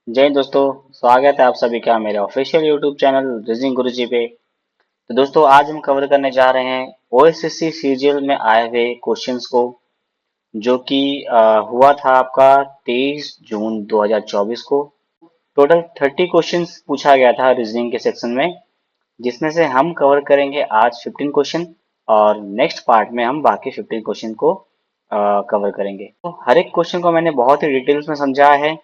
जय हिंद दोस्तों। स्वागत है आप सभी का मेरे ऑफिशियल यूट्यूब चैनल रीजनिंग गुरुजी पे। तो दोस्तों आज हम कवर करने जा रहे हैं ओएसएससी सीजीएल में आए हुए क्वेश्चंस को, जो कि हुआ था आपका 23 जून 2024 को। टोटल 30 क्वेश्चंस पूछा गया था रीजनिंग के सेक्शन में, जिसमें से हम कवर करेंगे आज 15 क्वेश्चन और नेक्स्ट पार्ट में हम बाकी 15 क्वेश्चन को कवर करेंगे। तो हर एक क्वेश्चन को मैंने बहुत ही डिटेल्स में समझाया है,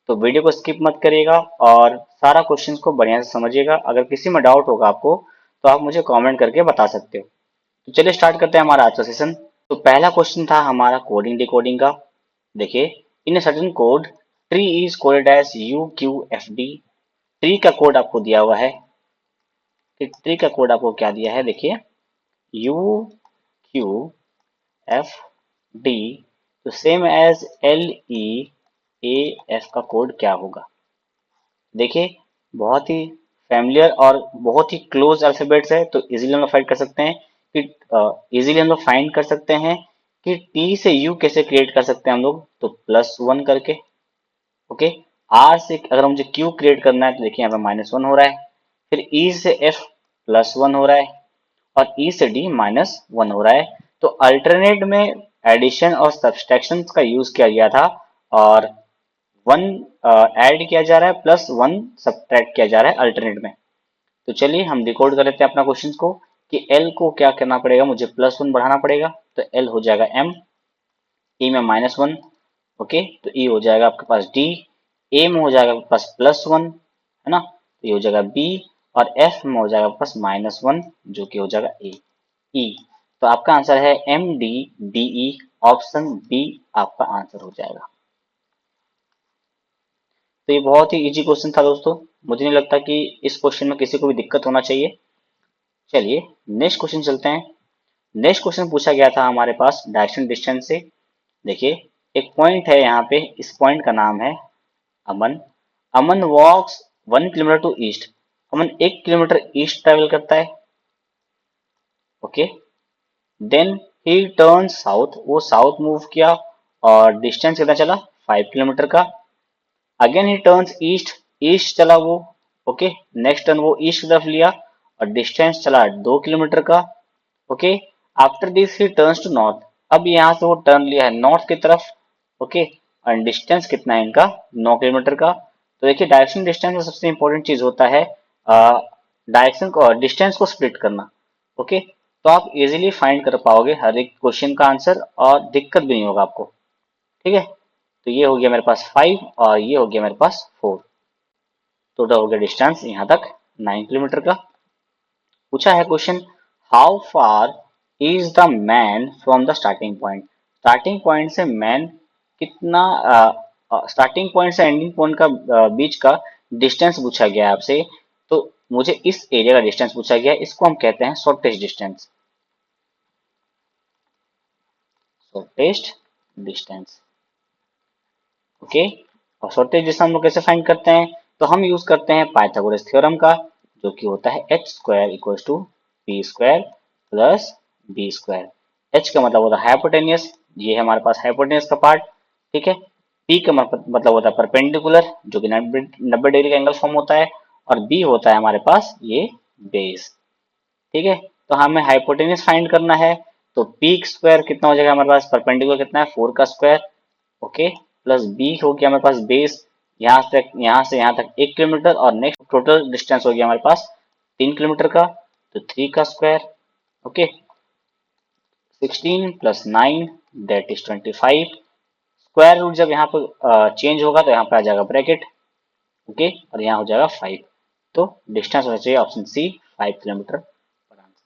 तो वीडियो को स्किप मत करिएगा और सारा क्वेश्चन को बढ़िया से समझिएगा। अगर किसी में डाउट होगा आपको तो आप मुझे कमेंट करके बता सकते हो। तो चलिए स्टार्ट करते हैं हमारा आज का सेशन। तो पहला क्वेश्चन था हमारा कोडिंग डिकोडिंग का। देखिए, in a certain code tree is coded as UQFD। Tree का कोड आपको दिया हुआ है कि ट्री का कोड आपको क्या दिया है, देखिए UQFD। तो सेम एज LEAF का कोड क्या होगा। देखिए, बहुत ही फैमिलियर और बहुत ही क्लोज अल्फाबेट्स है, तो इजीली हम लोग फाइंड कर सकते हैं कि इजीली हम लोग फाइंड कर सकते हैं कि टी से यू कैसे क्रिएट कर सकते हैं हम लोग, तो +1 करके। ओके, आर से अगर मुझे क्यू क्रिएट करना है तो देखिए यहाँ पे -1 हो रहा है, फिर ई से एफ +1 हो रहा है और ई से डी -1 हो रहा है। तो अल्टरनेट में एडिशन और सब्सट्रैक्शन का यूज किया गया था और 1 ऐड किया जा रहा है, +1 सब्ट्रैक्ट किया जा रहा है अल्टरनेट में। तो चलिए हम डिकोड कर लेते हैं अपना क्वेश्चन को कि एल को क्या करना पड़ेगा, मुझे +1 बढ़ाना पड़ेगा, तो एल हो जाएगा m, ई में -1। ओके, तो ई हो जाएगा आपके पास डी, ए में हो जाएगा आपके पास +1, है ना, तो ये हो जाएगा बी, और एफ में हो जाएगा आपके पास -1 जो कि हो जाएगा ए ई। तो आपका आंसर है MDDE, ऑप्शन बी आपका आंसर हो जाएगा। तो ये बहुत ही इजी क्वेश्चन था दोस्तों, मुझे नहीं लगता कि इस क्वेश्चन में किसी को भी दिक्कत होना चाहिए। चलिए नेक्स्ट क्वेश्चन चलते हैं। नेक्स्ट क्वेश्चन पूछा गया था हमारे पास डायरेक्शन डिस्टेंस से। देखिए, एक पॉइंट है यहाँ पे, इस पॉइंट का नाम है Aman. Aman walks 1 kilometre to east. Aman 1 kilometre east travel करता है। Okay, then he turn south, वो साउथ मूव किया और डिस्टेंस कितना चला, 5 किलोमीटर का। Again he turns east, east चला वो। ओके, नेक्स्ट टर्न वो ईस्ट की तरफ लिया और डिस्टेंस चला 2 किलोमीटर का। Okay, after this he turns to north. अब यहाँ से वो टर्न लिया है नॉर्थ की तरफ। ओके, और डिस्टेंस कितना है इनका, 9 किलोमीटर का। तो देखिए, डायरेक्शन डिस्टेंस में सबसे इंपॉर्टेंट चीज होता है डायरेक्शन को और डिस्टेंस को स्प्लिट करना। ओके, तो आप इजीली फाइंड कर पाओगे हर एक क्वेश्चन का आंसर और दिक्कत भी नहीं होगा आपको। ठीक है, तो ये हो गया मेरे पास 5 और ये हो गया मेरे पास 4। टोटल हो गया डिस्टेंस यहाँ तक 9 किलोमीटर का। पूछा है question, how far is the man from the starting point. Starting point से मैन कितना, स्टार्टिंग पॉइंट से एंडिंग पॉइंट का बीच का डिस्टेंस पूछा गया है आपसे। तो मुझे इस एरिया का डिस्टेंस पूछा गया है, इसको हम कहते हैं shortest distance. Shortest distance. Okay, और शॉर्टेज डिस्टेंस हम लोग कैसे फाइंड करते हैं, तो हम यूज करते हैं पाइथागोरस थ्योरम का, जो कि होता है h² = p² + b²। h का मतलब होता है हाइपोटेनियस, ये है हमारे पास हाइपोटेनियस का पार्ट। ठीक है, p का मतलब होता है परपेंडिकुलर, जो कि 90 डिग्री का एंगल फॉर्म होता है, और b होता है हमारे पास ये बेस। ठीक है, तो हमें हाइपोटेनियस फाइंड करना है, तो पी स्क्वायर कितना हो जाएगा हमारे पास, परपेंडिकुलर कितना है 4 का स्क्वायर। ओके, प्लस बी हो गया हमारे पास बेस, यहाँ से यहाँ तक 1 किलोमीटर, और नेक्स्ट टोटल डिस्टेंस हो गया हमारे पास 3 किलोमीटर का, तो 3 का square. Okay, 16 + 9 that is 25। Square root जब यहाँ पर चेंज होगा तो यहाँ पे आ जाएगा ब्रैकेट। ओके, और यहाँ हो जाएगा 5। तो डिस्टेंस होना चाहिए ऑप्शन सी, 5 किलोमीटर पर आंसर,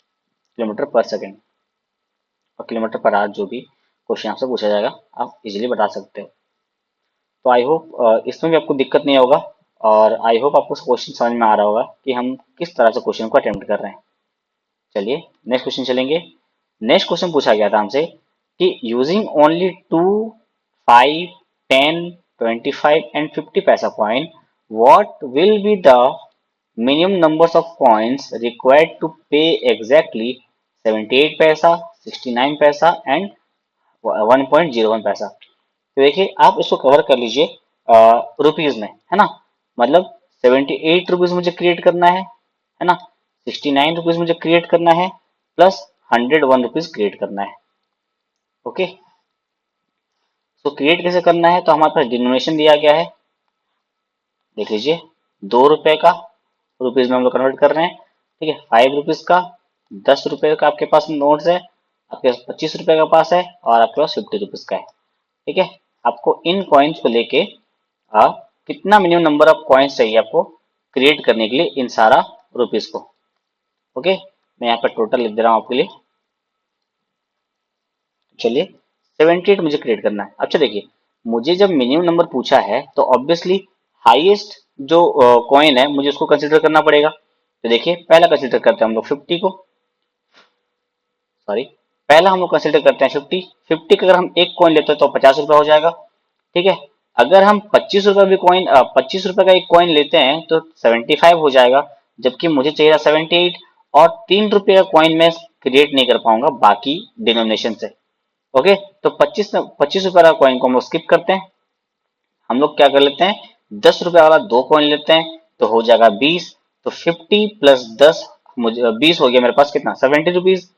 किलोमीटर पर सेकेंड और किलोमीटर पर आवर, जो भी क्वेश्चन आपसे पूछा जाएगा आप इजीली बता सकते हो। तो आई होप इसमें भी आपको दिक्कत नहीं होगा, और आई होप आपको क्वेश्चन समझ में आ रहा होगा कि हम किस तरह से क्वेश्चन को अटेम्प्ट कर रहे हैं। चलिए नेक्स्ट क्वेश्चन चलेंगे। नेक्स्ट क्वेश्चन पूछा गया था हमसे कि using only 2, 5, 10, 25 and 50 paisa coin, what will be the minimum numbers of coins required to pay exactly 78 paisa, 69 पैसा एंड 1.01 पैसा। तो देखिए, आप इसको कवर कर लीजिए रुपीज में, है ना। मतलब 78 रुपीज मुझे क्रिएट करना है ना। 69 रुपीज मुझे क्रिएट करना है प्लस 101 रुपीज क्रिएट करना है। ओके, तो क्रिएट कैसे करना है, तो हमारे पास डिनोमिनेशन दिया गया है, देख लीजिए 2 रुपए का रुपीज में हम लोग कन्वर्ट कर रहे हैं। ठीक है, 5 रुपीज का, 10 रुपए का आपके पास नोट्स है, आपके पास 25 रुपए का पास है, और आपके पास 50 रुपीज का है। ठीक है, आपको इन कॉइन्स को लेके कितना मिनिमम नंबर ऑफ कॉइन्स चाहिए आपको क्रिएट करने के लिए इन सारा रुपीज को। ओके, मैं यहाँ पर टोटल लिख दे रहा हूँ आपके लिए। चलिए, 78 मुझे क्रिएट करना है। अच्छा देखिए, मुझे जब मिनिमम नंबर पूछा है तो ऑब्वियसली हाईएस्ट जो कॉइन है मुझे उसको कंसिडर करना पड़ेगा। तो देखिए, पहला कंसिडर करते हैं हम लोग 50 को, सॉरी, पहला हम लोग कंसिडर करते हैं 50। 50 का अगर हम एक कॉइन लेते हैं तो 50 रुपया हो जाएगा। ठीक है, अगर हम 25 रुपए भी कॉइन 25 रुपए का एक कॉइन लेते हैं तो 75 हो जाएगा, जबकि मुझे चाहिए था 78, और 3 रुपए का कॉइन मैं क्रिएट नहीं कर पाऊंगा बाकी डिनोमिनेशन से। ओके, तो 25 रुपए का कॉइन को हम लोग स्किप करते हैं। हम लोग क्या कर लेते हैं, 10 रुपए वाला दो कॉइन लेते हैं तो हो जाएगा 20। तो 50 प्लस 10, मुझे 20 हो गया मेरे पास, कितना, 70 रुपीज।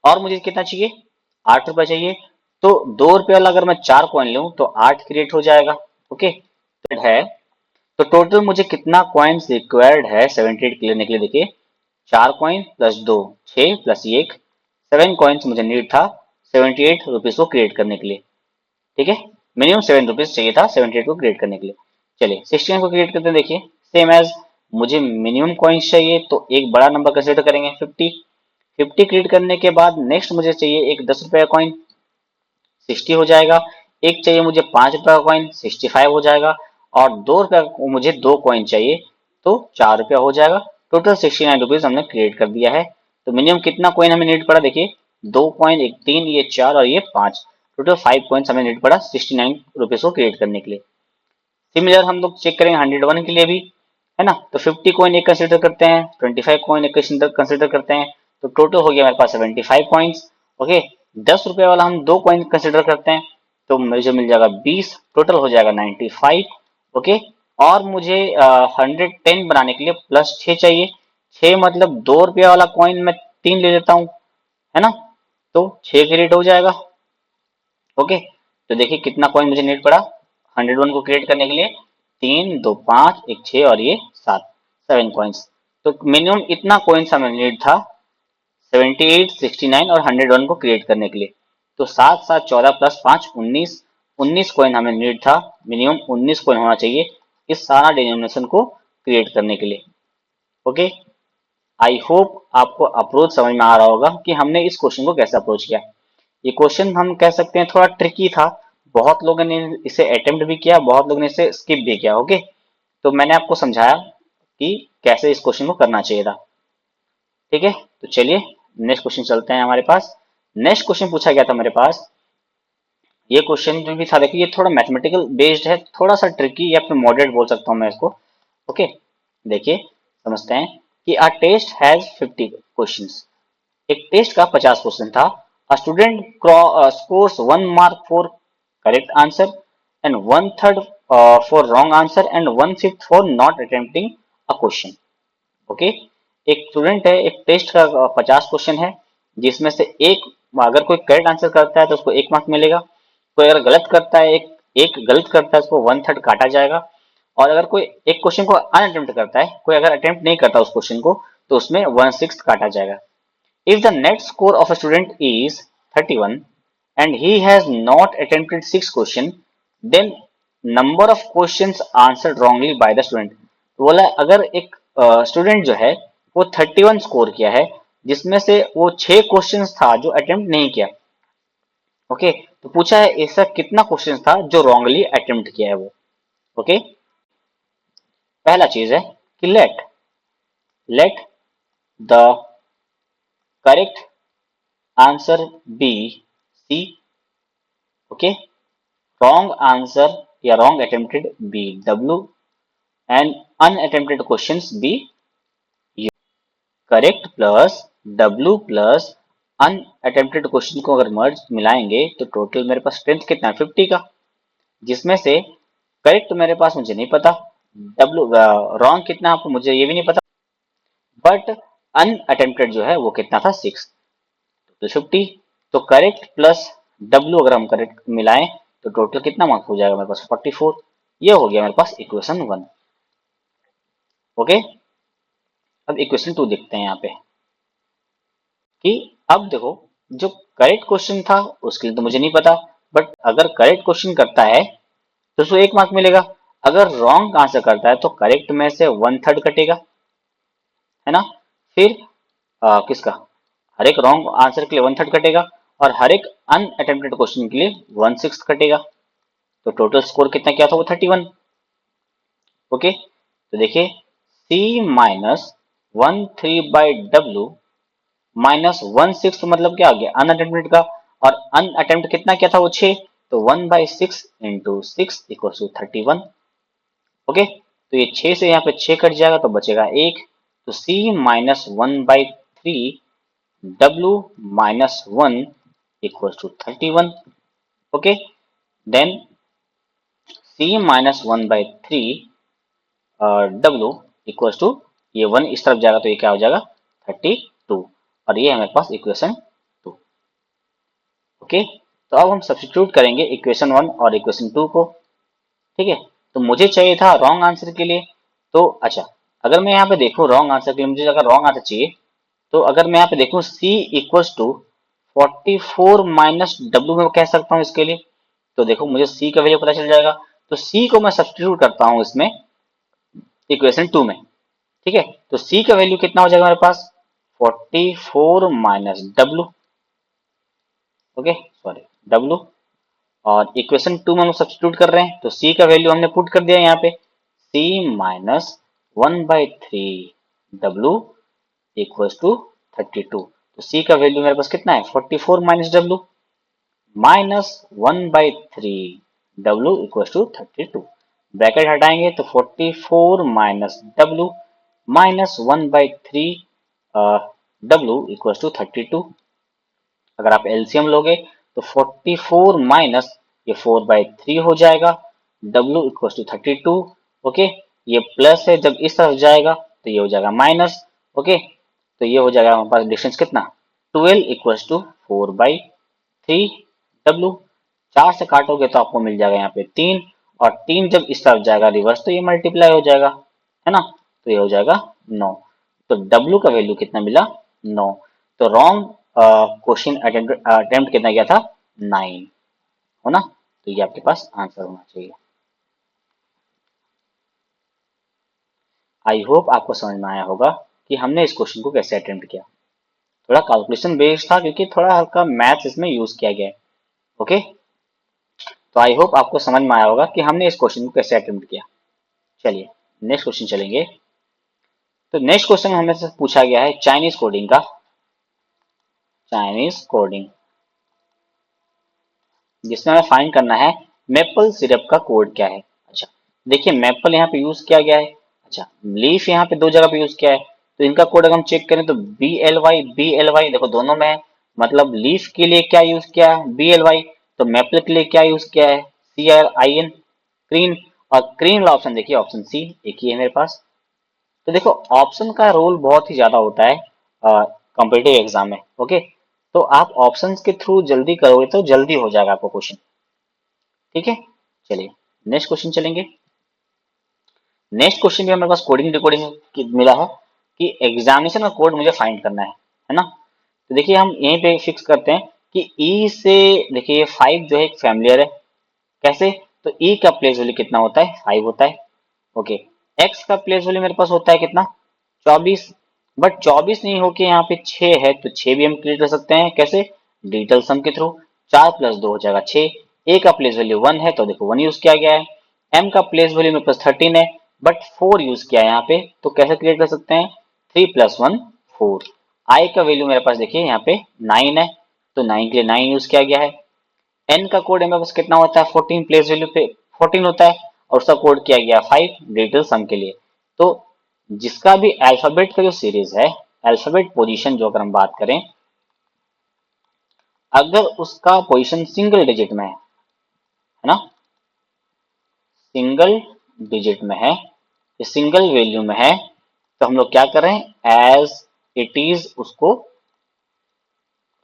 और मुझे कितना चाहिए, 8 रुपए चाहिए। तो 2 रुपए वाला अगर मैं 4 कॉइन लूं तो 8 क्रिएट हो जाएगा। ओके, तो है, तो टोटल मुझे कितना कॉइन्स रिक्वायर्ड है 78 लेने के लिए, देखिए 4 कॉइन प्लस 2, 6 प्लस 1, 7 कॉइन्स मुझे नीड था 78 रुपीज को क्रिएट करने के लिए। ठीक है, मिनिमम 7 रुपीज चाहिए था 78 को क्रिएट करने के लिए। चलिए 69 को क्रिएट करते हैं। देखिए सेम एज, मुझे मिनिमम कॉइन्स चाहिए तो एक बड़ा नंबर कंसिडर करेंगे 50। 50 क्रिएट करने के बाद नेक्स्ट मुझे चाहिए एक 10 रुपए का कॉइन, 60 हो जाएगा। एक चाहिए मुझे 5 रुपए का कॉइन, 65 हो जाएगा। और 2 रुपए को मुझे दो कॉइन चाहिए तो 4 रुपया हो जाएगा। टोटल 69 रुपीज हमने क्रिएट कर दिया है। तो मिनिमम कितना कॉइन हमें नीड पड़ा, देखिए 2 कॉइन, एक 3, ये 4 और ये 5, टोटल 5 कॉइन्स हमें नीड पड़ा 69 रुपीज को क्रिएट करने के लिए। सिमिलर हम लोग चेक करेंगे 101 के लिए भी, है ना। तो 50 कॉइन एक कंसिडर करते हैं, 25 कॉइन एक कंसिडर करते हैं, तो टोटल हो गया मेरे पास 75 कॉइन्स। ओके, 10 रुपए वाला हम दो कॉइन कंसिडर करते हैं तो मुझे मिल जाएगा 20, टोटल हो जाएगा 95। ओके, और मुझे 110 बनाने के लिए प्लस 6 चाहिए। 6 मतलब 2 रुपया वाला कॉइन मैं 3 ले लेता हूँ, है ना, तो 6 क्रिएट हो जाएगा। ओके, तो देखिए कितना कॉइन मुझे नीड पड़ा 101 को क्रिएट करने के लिए, 3, 2, 5, एक 6 और ये 7, 7 कॉइन्स। तो मिनिमम इतना कॉइन्स हमें नीड था 78, 69 और 101 को क्रिएट करने के लिए। तो 7, 7, 14 प्लस 5, 19, 19 कॉइन हमें नीड था, मिनिमम 19 कॉइन होना चाहिए इस सारा डिनोमिनेशन को क्रिएट करने के लिए। ओके, आई होप आपको अप्रोच समझ में आ रहा होगा कि हमने इस क्वेश्चन को कैसे अप्रोच किया। ये क्वेश्चन हम कह सकते हैं थोड़ा ट्रिकी था, बहुत लोगों ने इसे अटेम्प्ट भी किया, बहुत लोगों ने इसे स्किप भी किया। ओके, तो मैंने आपको समझाया कि कैसे इस क्वेश्चन को करना चाहिए था। ठीक है, तो चलिए नेक्स्ट क्वेश्चन चलते हैं हमारे पास। नेक्स्ट क्वेश्चन पूछा गया था मेरे पास, ये क्वेश्चन जो भी था देखिए ये थोड़ा मैथमेटिकल बेस्ड है, थोड़ा सा ट्रिकी या फिर मॉडरेट बोल सकता हूँ मैं इसको। ओके, देखिए समझते हैं कि अ टेस्ट हैज 50 क्वेश्चंस। एक टेस्ट का 50 क्वेश्चन था। A student scores 1 mark for correct answer and 1/3 for wrong answer and 1/5 for not attempting a question. Okay, एक स्टूडेंट है, एक टेस्ट का 50 क्वेश्चन है, जिसमें से एक, अगर कोई करेक्ट आंसर करता है तो उसको 1 मार्क मिलेगा, कोई अगर गलत करता है, एक एक गलत करता है उसको 1/3 काटा जाएगा, और अगर कोई एक क्वेश्चन को अनअटेम्प्ट करता है, कोई अगर अटेम्प्ट नहीं करता उस क्वेश्चन को, तो उसमें 1/6 काटा जाएगा। If the net score of a student is 31 and he has not attempted 6 questions, then number of questions answered wrongly by the student। तो बोला अगर एक स्टूडेंट जो है वो 31 स्कोर किया है, जिसमें से वो 6 क्वेश्चंस था जो अटेम्प्ट नहीं किया। ओके, तो पूछा है ऐसा कितना क्वेश्चंस था जो रॉन्गली अटेम्प्ट किया है वो। ओके, पहला चीज है कि let the correct answer be C. Okay, wrong answer या wrong attempted be W and unattempted questions be U। Correct plus W plus unattempted question को अगर मर्ज मिलाएंगे तो टोटल मेरे पास स्ट्रेंथ कितना है 50 का, जिसमें से करेक्ट मेरे पास मुझे नहीं पता, डब्ल्यू रॉन्ग कितना आपको मुझे ये भी नहीं पता, बट अनअटेम्प्टेड जो है वो कितना था 6, तो 50। तो करेक्ट प्लस डब्ल्यू अगर हम करेक्ट मिलाएं तो टोटल कितना मार्क्स हो जाएगा मेरे पास 44। ये हो गया मेरे पास इक्वेशन 1। ओके, अब इक्वेशन 2 देखते हैं यहाँ पे कि अब देखो जो करेक्ट क्वेश्चन था उसके लिए तो मुझे नहीं पता, बट अगर करेक्ट क्वेश्चन करता है तो उसको 1 मार्क मिलेगा। अगर रॉन्ग आंसर करता है तो करेक्ट में से 1/3 कटेगा, है ना। फिर किसका, हर एक रॉन्ग आंसर के लिए 1/3 कटेगा, और हर एक अनअटेम्प्टेड क्वेश्चन के लिए 1/6 कटेगा। तो टोटल स्कोर कितना क्या था वो 31। ओके, तो देखिए C माइनस 1/3/W माइनस 1/6 मतलब क्या आ गया अनअटेम्प्टेड का, और अनअटेम्प्ट कितना क्या था वो 6, तो 1/6 इंटू 6 इक्वल टू 31। ओके, तो ये 6 से यहाँ पे 6 कट जाएगा तो बचेगा 1, तो C minus 1/3 W minus 1 equal to 31। Okay, then C minus 1/3 W equal to, ये 1 इस तरफ जाएगा तो ये क्या हो जाएगा 32, और ये हमारे पास इक्वेशन 2। ओके, तो अब हम सब्स्टिट्यूट करेंगे इक्वेशन 1 और इक्वेशन 2 को। ठीक है, तो मुझे चाहिए था रॉन्ग आंसर के लिए, तो अच्छा अगर मैं यहाँ पे देखूँ रॉन्ग आंसर के लिए, मुझे अगर रॉन्ग आंसर चाहिए तो अगर मैं यहाँ पे देखूँ C equals to 44 minus W में कह सकता हूँ इसके लिए, तो देखो मुझे C का वैल्यू पता चल जाएगा, तो C को मैं सब्स्टिट्यूट करता हूँ इसमें इक्वेशन 2 में। ठीक है, तो C का वैल्यू कितना हो जाएगा मेरे पास 44 minus W. Okay sorry W, और इक्वेशन 2 में हम सब्स्टिट्यूट कर रहे हैं तो C का वैल्यू हमने पुट कर दिया यहाँ पे, C minus 1/3 W equals to 32। तो C का वैल्यू मेरे पास कितना है 44 minus W minus 1/3 W equals to 32। Bracket हटाएंगे तो 44 minus W minus 1/3 W equals to 32। अगर आप एलसीएम लोगे तो 44 माइनस ये 4/3 हो जाएगा, W इक्वल टू 32। ओके, ये प्लस है जब इस तरफ जाएगा तो ये हो जाएगा माइनस। ओके, तो ये हो जाएगा हमारे पास डिस्टेंस कितना 12 इक्वल टू 4/3 W। 4 से काटोगे तो आपको मिल जाएगा यहाँ पे 3, और 3 जब इस तरफ जाएगा रिवर्स तो ये मल्टीप्लाई हो जाएगा, है ना, तो ये हो जाएगा 9। तो W का वैल्यू कितना मिला 9। तो रॉन्ग क्वेश्चन अटेम्प्ट कितना गया था 9, हो ना, तो ये आपके पास आंसर होना चाहिए। आई होप आपको समझ में आया होगा कि हमने इस क्वेश्चन को कैसे अटेम्प्ट किया। थोड़ा कैलकुलेशन बेस्ड था क्योंकि थोड़ा हल्का मैथ्स इसमें यूज किया गया है। ओके, तो आई होप आपको समझ में आया होगा कि हमने इस क्वेश्चन को कैसे अटेम्प्ट किया। चलिए नेक्स्ट क्वेश्चन चलेंगे। तो नेक्स्ट क्वेश्चन हमें से पूछा गया है चाइनीज कोडिंग का, चाइनीज कोडिंग जिसमें हमें फाइंड करना है मेपल सिरप का कोड क्या है। अच्छा देखिए मेपल यहाँ पे यूज किया गया है, अच्छा लीफ यहाँ पे दो जगह पे यूज किया है, तो इनका कोड अगर हम चेक करें तो बी एल वाई देखो दोनों में है, मतलब लीफ के लिए क्या यूज किया है BLY, तो मेपल के लिए क्या यूज किया है CRIN, क्रीन। और क्रीन वाला ऑप्शन देखिए ऑप्शन सी एक ही है मेरे पास। तो देखो ऑप्शन का रोल बहुत ही ज्यादा होता है कॉम्पिटिटिव एग्जाम में। ओके, तो आप ऑप्शंस के थ्रू जल्दी करोगे तो जल्दी हो जाएगा आपको क्वेश्चन। ठीक है, चलिए नेक्स्ट क्वेश्चन चलेंगे। नेक्स्ट क्वेश्चन भी हमारे पास कोडिंग डिकोडिंग मिला है कि एग्जामिनेशन का कोड मुझे फाइंड करना है ना। तो देखिए हम यहीं पे फिक्स करते हैं कि ई से, देखिए 5 जो है एक फैमिलियर है, कैसे, तो ई का प्लेस वैल्यू कितना होता है 5 होता है। ओके, एक्स का प्लेस वैल्यू मेरे पास होता है कितना 24, बट 24 नहीं होके यहाँ पे 6 है तो 6 भी हम क्रिएट कर सकते हैं, कैसे डिजिटल सम के थ्रू, 4 प्लस 2 हो जाएगा 6। ए का प्लेस वैल्यू 1 है तो देखो 1 यूज किया गया है। एम का प्लेस वैल्यू मेरे पास 13 है बट 4 यूज किया है यहाँ पे, तो कैसे क्रिएट कर सकते हैं 3 प्लस 1 4। आई का वैल्यू मेरे पास देखिए यहाँ पे 9 है तो 9 के लिए 9 यूज किया गया है। एन का कोड मेरे पास कितना होता है 14 प्लेस वैल्यू पे 14 होता है, और उसका कोड किया गया 5 डिजिटल सम के लिए। तो जिसका भी अल्फाबेट का जो सीरीज है, अल्फाबेट पोजीशन जो अगर हम बात करें, अगर उसका पोजीशन सिंगल डिजिट में है ना, सिंगल डिजिट में है सिंगल वैल्यू में है तो हम लोग क्या कर रहे हैं, एज इट इज उसको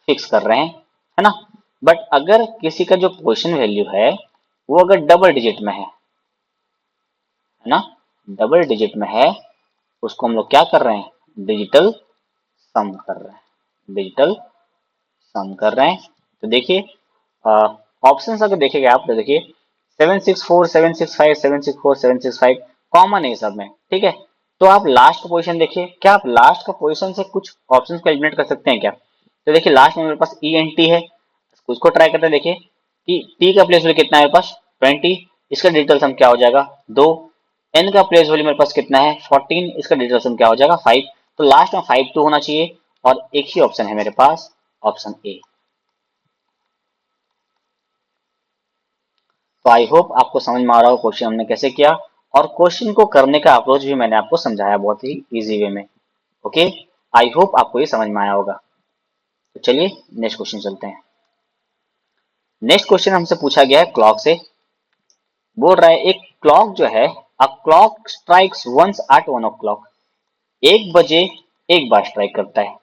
फिक्स कर रहे हैं, है ना। बट अगर किसी का जो पोजीशन वैल्यू है वो अगर डबल डिजिट में है ना, डबल डिजिट में है, उसको हम लोग क्या कर रहे हैं, डिजिटल सम कर रहे हैं, डिजिटल सम कर रहे हैं। तो देखिए ऑप्शन अगर देखेगा आप तो देखिए 764 765 764 765 कॉमन है सब में, ठीक है। तो आप लास्ट का पोजीशन देखिए, क्या आप लास्ट का पोजीशन से कुछ ऑप्शन को एलिमिनेट कर सकते हैं क्या। तो देखिए लास्ट में मेरे पास ई एन टी है, उसको ट्राई करते हैं, देखिए कि टी का प्लेस वैल्यू कितना है मेरे पास 20, इसका डिजिटल सम क्या हो जाएगा 2। एन का प्लेस वैल्यू मेरे पास कितना है 14, इसका डिजिटल सम क्या हो जाएगा 5। तो लास्ट में 5 2 होना चाहिए और एक ही ऑप्शन है मेरे पास, ऑप्शन ए। तो आई होप आपको समझ में आ रहा हो क्वेश्चन हमने कैसे किया, और क्वेश्चन को करने का अप्रोच भी मैंने आपको समझाया बहुत ही इजी वे में। ओके, आई होप आपको ये समझ में आया होगा। तो चलिए नेक्स्ट क्वेश्चन चलते हैं। नेक्स्ट क्वेश्चन हमसे पूछा गया है क्लॉक से। बोल रहा है एक क्लॉक जो है, a clock strikes once at 1 o'clock, 1 बजे एक बार स्ट्राइक करता है,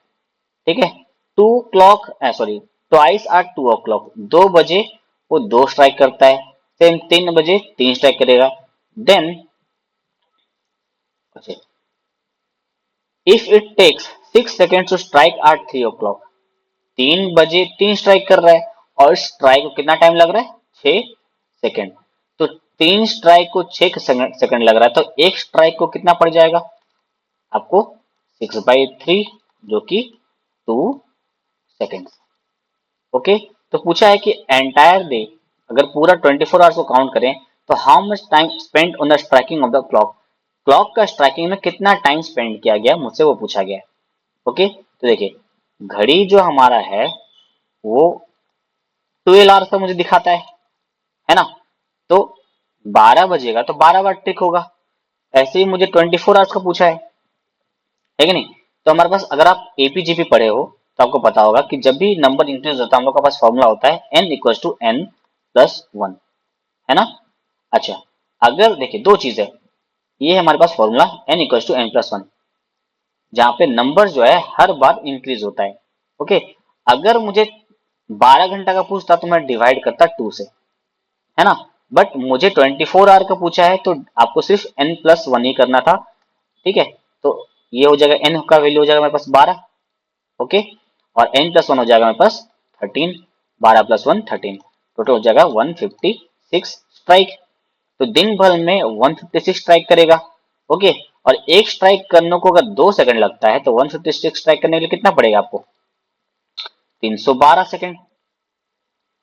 ठीक है। Two clock sorry twice at 2 o'clock, 2 बजे वो 2 स्ट्राइक करता है, सेम 3 बजे 3 स्ट्राइक करेगा। Then if it takes 6 seconds to strike at 3 o'clock, 3 बजे 3 स्ट्राइक कर रहा है और स्ट्राइक को कितना टाइम लग रहा है 6 सेकेंड। तो 3 स्ट्राइक को 6 सेकेंड लग रहा है, तो एक स्ट्राइक को कितना पड़ जाएगा आपको 6/3 जो कि 2 सेकेंड। ओके, तो पूछा है कि एंटायर डे, अगर पूरा 24 आवर्स को काउंट करें तो how much time spend on the striking off the clock, clock का स्ट्राइकिंग में कितना टाइम स्पेंड किया गया, मुझसे वो पूछा गया है। ओके, तो देखिए घड़ी जो हमारा है वो 12 आवर्स का मुझे दिखाता है ना। तो 12 बजेगा तो 12 बार टिक होगा। ऐसे ही मुझे 24 आवर्स का पूछा है कि नहीं। तो हमारे पास अगर आप एपीजीपी पढ़े हो तो आपको पता होगा कि जब भी नंबर इंक्रीज होता है हम लोग के पास फॉर्मूला होता है n equal to n plus 1, है ना। अच्छा, अगर देखिए दो चीज है, ये हमारे पास formula n equal to n plus 1, जहाँ पे नंबर जो है हर बार इंक्रीज होता है। ओके, अगर मुझे 12 घंटा का पूछता तो मैं डिवाइड करता 2 से, है ना। बट मुझे 24 आवर का पूछा है तो आपको सिर्फ n+1 ही करना था, ठीक है। तो ये हो जाएगा n का वैल्यू हो जाएगा मेरे पास 12, ओके, और n+1 हो जाएगा मेरे पास 13, 12+1 13, टोटल हो जाएगा 156 स्ट्राइक। तो दिन भर में 156 स्ट्राइक करेगा, ओके। और एक स्ट्राइक करने को अगर 2 सेकंड लगता है तो 156 स्ट्राइक करने के लिए कितना पड़ेगा आपको 312 सेकंड।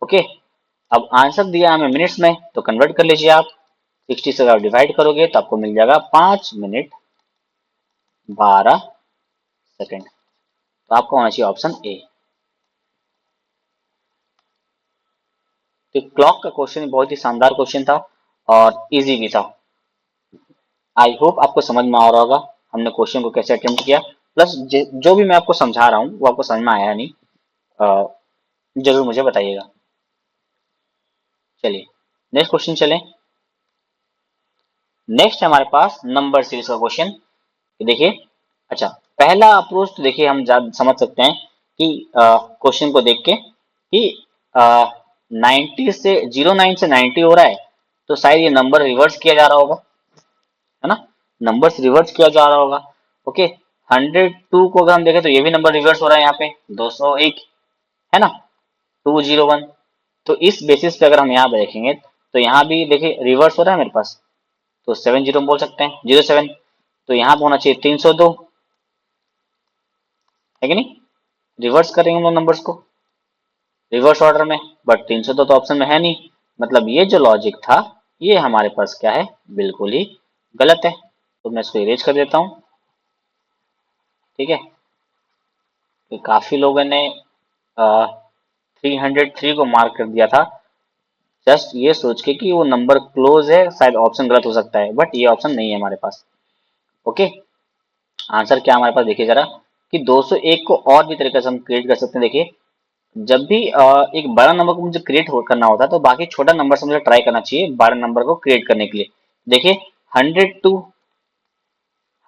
ओके, अब आंसर दिया हमें मिनट्स में तो कन्वर्ट कर लीजिए आप, 60 से अगर डिवाइड करोगे तो आपको मिल जाएगा 5 मिनट 12 सेकंड। तो आपका होना चाहिए ऑप्शन ए। तो क्लॉक का क्वेश्चन बहुत ही शानदार क्वेश्चन था और इजी भी था। आई होप आपको समझ में आ रहा होगा हमने क्वेश्चन को कैसे अटेम्प्ट किया, प्लस जो भी मैं आपको समझा रहा हूँ वो आपको समझ में आया नहीं, जरूर मुझे बताइएगा। चलिए नेक्स्ट क्वेश्चन चलें। नेक्स्ट है हमारे पास नंबर सीरीज का क्वेश्चन। देखिए अच्छा, पहला अप्रोच तो देखिए हम समझ सकते हैं कि क्वेश्चन को देख के कि 90 से 09 से 90 हो रहा है तो शायद ये नंबर रिवर्स किया जा रहा होगा, है ना। नंबर्स रिवर्स किया जा रहा होगा। ओके, 102 को अगर हम देखें तो ये भी नंबर रिवर्स हो रहा है यहाँ पे 201, है ना, 201। तो इस बेसिस पे अगर हम यहाँ पे देखेंगे तो यहाँ भी देखिए रिवर्स हो रहा है मेरे पास, तो 70 बोल सकते हैं 07। तो यहाँ पे होना चाहिए 302, है कि नहीं। रिवर्स करेंगे हम लोग नंबर्स को रिवर्स ऑर्डर में, बट 302 तो ऑप्शन में है नहीं, मतलब ये जो लॉजिक था ये हमारे पास क्या है, बिल्कुल ही गलत है। तो मैं इसको इरेज कर देता हूँ, ठीक है। तो काफी लोगों ने 303 को मार्क कर दिया था जस्ट ये सोच के कि वो नंबर क्लोज है, शायद ऑप्शन गलत हो सकता है, बट ये ऑप्शन नहीं है हमारे पास। ओके, आंसर क्या हमारे पास देखिए जरा कि 201 को और भी तरीके से हम क्रिएट कर सकते हैं। देखिए जब भी एक बड़ा नंबर को मुझे क्रिएट करना होता है तो बाकी छोटा नंबर से मुझे ट्राई करना चाहिए बड़ा नंबर को क्रिएट करने के लिए। देखिए 102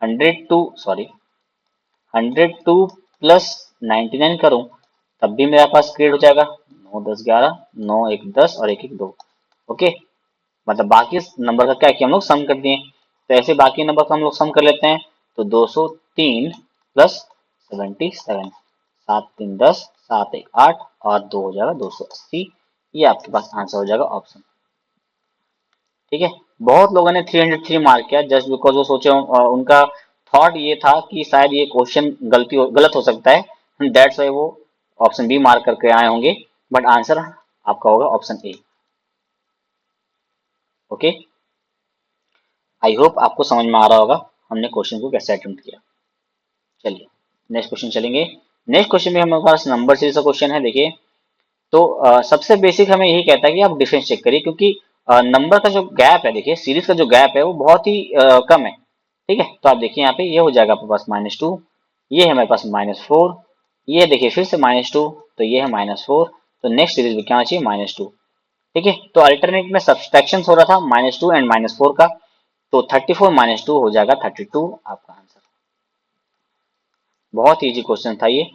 102 प्लस 99 करूं तब भी मेरे पास क्रिएट हो जाएगा 9 10 11, 9 1 10 और 1 1 2। ओके, मतलब बाकी नंबर का क्या किया हम लोग सम कर दिए। तो ऐसे बाकी नंबर का हम लोग सम कर लेते हैं। तो 203 प्लस 77, 7 3 10, 7 1 8 और 2 हो जाएगा 280। ये आपके पास आंसर हो जाएगा ऑप्शन। ठीक है, बहुत लोगों ने 303 मार्क किया जस्ट बिकॉज वो सोचे उनका थॉट ये था कि शायद ये क्वेश्चन गलत हो सकता है, दैट्स वाई वो ऑप्शन बी मार्क करके आए होंगे, बट आंसर आपका होगा option A. Okay, I hope आपको समझ में आ रहा होगा हमने क्वेश्चन को कैसे अटेम्प्ट किया। चलिए नेक्स्ट क्वेश्चन चलेंगे। नेक्स्ट क्वेश्चन में हमारे पास नंबर सीरीज का क्वेश्चन है। देखिए, तो सबसे बेसिक हमें यही कहता है कि आप डिफरेंस चेक करिए, क्योंकि नंबर का जो गैप है, देखिए सीरीज का जो गैप है वो बहुत ही कम है। ठीक है, तो आप देखिए यहाँ पे ये हो जाएगा आपके पास -2, ये है हमारे पास -4, ये देखिए फिर से -2, तो ये है -4, तो नेक्स्ट सीरीज में क्या होना चाहिए -2। ठीक है, तो अल्टरनेट में सब्सट्रैक्शन हो रहा था -2 एंड -4 का, तो 34 -2 हो जाएगा 32 आपका आंसर। बहुत इजी क्वेश्चन था ये,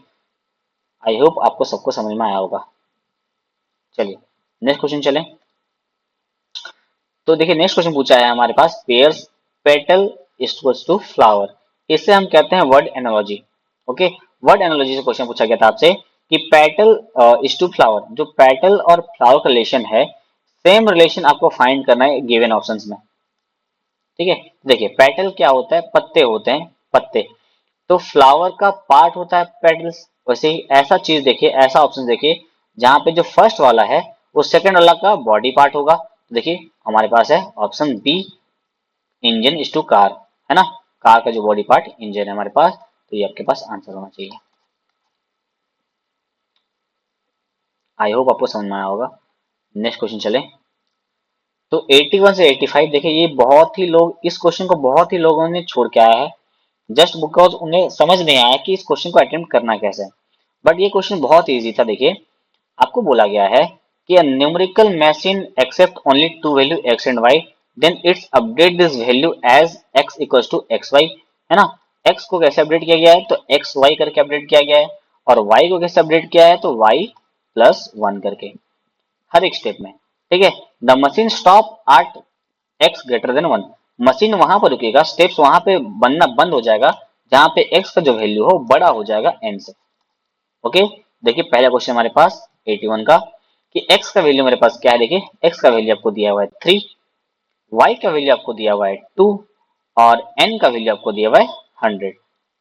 आई होप आपको सबको समझ में आया होगा। चलिए नेक्स्ट क्वेश्चन चलें। तो देखिए नेक्स्ट क्वेश्चन पूछा है हमारे पास, pairs petal equals to flower. इससे हम कहते हैं word analogy. Okay, word analogy से क्वेश्चन पूछा गया था आपसे कि पेटल इज टू फ्लावर, जो पेटल और फ्लावर का रिलेशन है, सेम रिलेशन आपको फाइंड करना है गिवन ऑप्शंस में। ठीक है, देखिए पेटल क्या होता है, पत्ते होते हैं, पत्ते। तो फ्लावर का पार्ट होता है पेटल्स। वैसे ही ऐसा चीज देखिए, ऐसा ऑप्शन देखिए जहां पे जो फर्स्ट वाला है वो सेकंड वाला का बॉडी पार्ट होगा। देखिए हमारे पास है option B, engine is to car, है ना, कार का जो बॉडी पार्ट इंजन है हमारे पास, तो ये आपके पास आंसर होना चाहिए। आई होप आपको समझ में आया होगा। नेक्स्ट क्वेश्चन चले। तो 81 से 85, देखिए ये बहुत ही लोग, इस क्वेश्चन को बहुत ही लोगों ने छोड़ के आया है, जस्ट बिकॉज उन्हें समझ नहीं आया कि इस क्वेश्चन को अटेम्प्ट करना कैसे है। बट ये क्वेश्चन बहुत इजी था। देखिए आपको बोला गया है कि a numerical machine accept only two value x and y, then it's update this value as x equals to xy, है ना। x को कैसे अपडेट किया गया है, तो x y करके अपडेट किया गया है, और y को कैसे अपडेट किया है, तो y प्लस 1 करके, हर एक स्टेप में। ठीक है, the machine stop at x greater than 1, machine वहां पर रुकेगा, स्टेप्स वहां पे बनना बंद हो जाएगा जहां पे x का जो वैल्यू हो बड़ा हो जाएगा n से। ओके, देखिए पहला क्वेश्चन हमारे पास 81 का, कि x का वैल्यू मेरे पास क्या है। देखिए x का वैल्यू आपको दिया हुआ है 3, y का वैल्यू आपको दिया हुआ है 2, और n का वैल्यू आपको दिया हुआ है 100।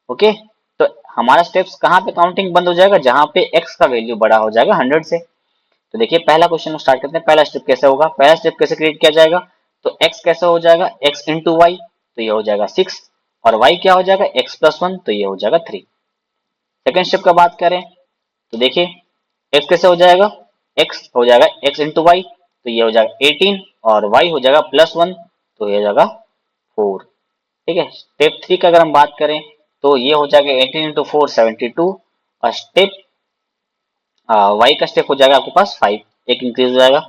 ओके, तो हमारा स्टेप्स कहाँ पे काउंटिंग बंद हो जाएगा, जहां पे x का वैल्यू बड़ा हो जाएगा 100 से। तो देखिए पहला क्वेश्चन स्टार्ट करते हैं। पहला स्टेप कैसे होगा, पहला स्टेप कैसे क्रिएट किया जाएगा, तो x कैसे हो जाएगा, x इंटू वाई, तो ये हो जाएगा 6, और y क्या हो जाएगा, x प्लस 1, तो ये हो जाएगा 3। सेकेंड स्टेप का बात करें तो देखिए x कैसे हो जाएगा, x हो जाएगा x इंटू वाई, तो ये हो जाएगा 18, और y हो जाएगा प्लस 1, तो ये हो जाएगा 4। ठीक है, स्टेप 3 का अगर हम बात करें तो ये हो जाएगा 18 इंटू 4 72, और स्टेप y का स्टेप हो जाएगा आपके पास 5, एक इंक्रीज हो जाएगा।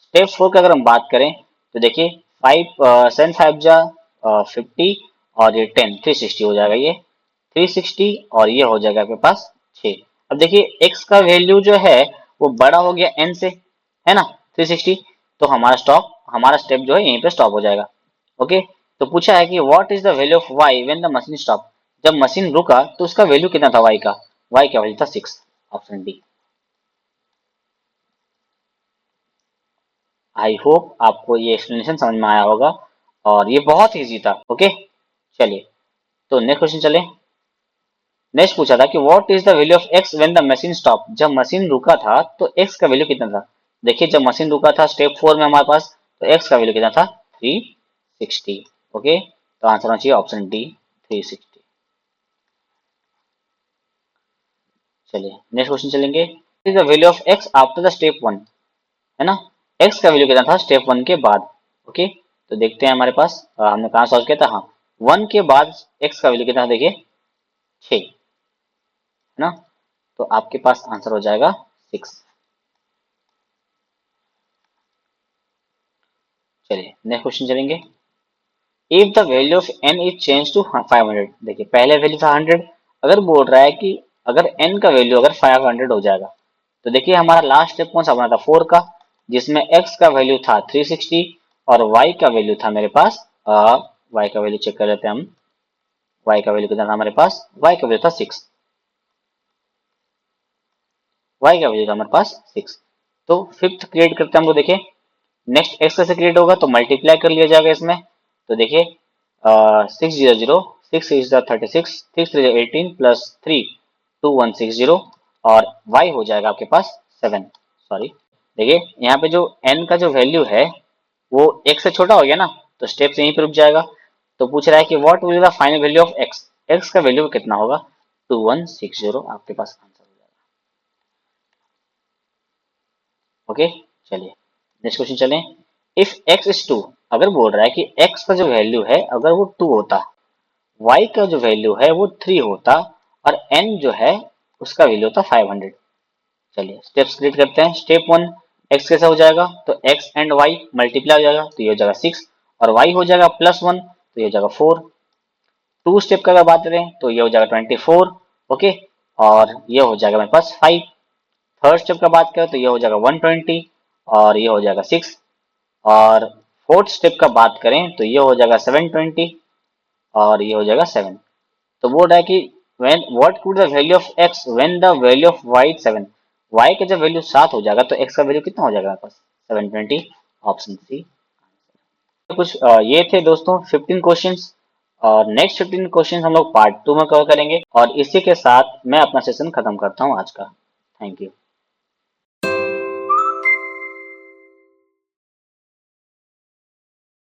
स्टेप 4 का अगर हम बात करें तो देखिए 7 5 जा 50, और ये 10 360 हो जाएगा, ये 360, और ये हो जाएगा आपके पास 6। अब देखिए x का वैल्यू जो है वो बड़ा हो गया n से, है ना, 360, तो हमारा स्टेप जो है यहीं पे स्टॉप हो जाएगा। ओके, तो पूछा है कि what is the value of y when the machine stop, जब मशीन रुका तो उसका वैल्यू कितना था y का, y का वैल्यू था 6, ऑप्शन डी। आई होप आपको ये एक्सप्लेनेशन समझ में आया होगा, और ये बहुत इजी था। ओके, चलिए तो नेक्स्ट क्वेश्चन चले। नेक्स्ट पूछा था कि what is the value of x when the machine stop, जब मशीन रुका था तो x का वैल्यू कितना था। देखिए जब मशीन रुका था स्टेप 4 में हमारे पास, तो x का वैल्यू कितना था, 360। ओके, तो आंसर होना चाहिए ऑप्शन डी, 360। चलिए नेक्स्ट क्वेश्चन चलेंगे। Is the value of x after the step 1, है ना, x का वैल्यू कितना था स्टेप 1 के बाद। ओके, तो देखते हैं हमारे पास हमने कहाँ सॉल्व किया था, हाँ 1 के बाद x का वैल्यू कितना था, देखिए 6, है ना, तो आपके पास आंसर हो जाएगा 6। चलिए नेक्स्ट क्वेश्चन चलेंगे। If the value of n is change to 500, देखिए पहले वैल्यू था 100, अगर बोल रहा है कि अगर n का वैल्यू अगर 500 हो जाएगा, तो देखिए हमारा लास्ट स्टेप कौन सा बना था 4 का, जिसमें x का वैल्यू था 360 और y का वैल्यू था मेरे पास y का वैल्यू चेक कर लेते हैं हम। y का वैल्यू कितना था हमारे पास, y का वैल्यू था 6, y का वैल्यू था हमारे पास 6। तो फिफ्थ क्रिएट करते हैं हम लोग, देखिए नेक्स्ट x कैसे क्रिएट होगा, तो मल्टीप्लाई कर लिया जाएगा इसमें। तो देखिए 600, 6 इज द 36, 6 3 18 प्लस 3 2160 और y हो जाएगा आपके पास 7। सॉरी, देखिए यहाँ पे जो n का जो वैल्यू है वो x से छोटा हो गया ना, तो स्टेप यहीं पे रुक जाएगा। तो पूछ रहा है कि what will be the final value of x, x का वैल्यू कितना होगा, 2160 आपके पास आंसर हो जाएगा। ओके, चलिए नेक्स्ट क्वेश्चन चलें। इफ x इज 2, अगर बोल रहा है कि x का जो वैल्यू है अगर वो 2 होता, y का जो वैल्यू है वो 3 होता और n जो है उसका वैल्यू होता 500। चलिए स्टेप्स क्रिएट करते हैं। स्टेप 1, x कैसा हो जाएगा, तो x एंड y मल्टीप्लाई हो जाएगा, तो ये हो जाएगा 6 और y हो जाएगा +1, तो ये हो जाएगा 4। 2 स्टेप का अगर बात करें तो ये हो जाएगा 24। ओके, और ये हो जाएगा मेरे पास 5। थर्ड स्टेप का बात करें तो ये हो जाएगा 120 और ये हो जाएगा 6। और फोर्थ स्टेप का बात करें तो ये हो जाएगा 720 और ये हो जाएगा 7। तो बोल रहा है कि when what could the value of x when the value of y is 7, y का जब वैल्यू 7 हो जाएगा तो x का वैल्यू कितना हो जाएगा मेरे पास 720, ऑप्शन सी। कुछ ये थे दोस्तों 15 क्वेश्चंस, और नेक्स्ट 15 क्वेश्चंस हम लोग पार्ट 2 में कवर करेंगे और इसी के साथ मैं अपना सेशन खत्म करता हूँ आज का। Thank you.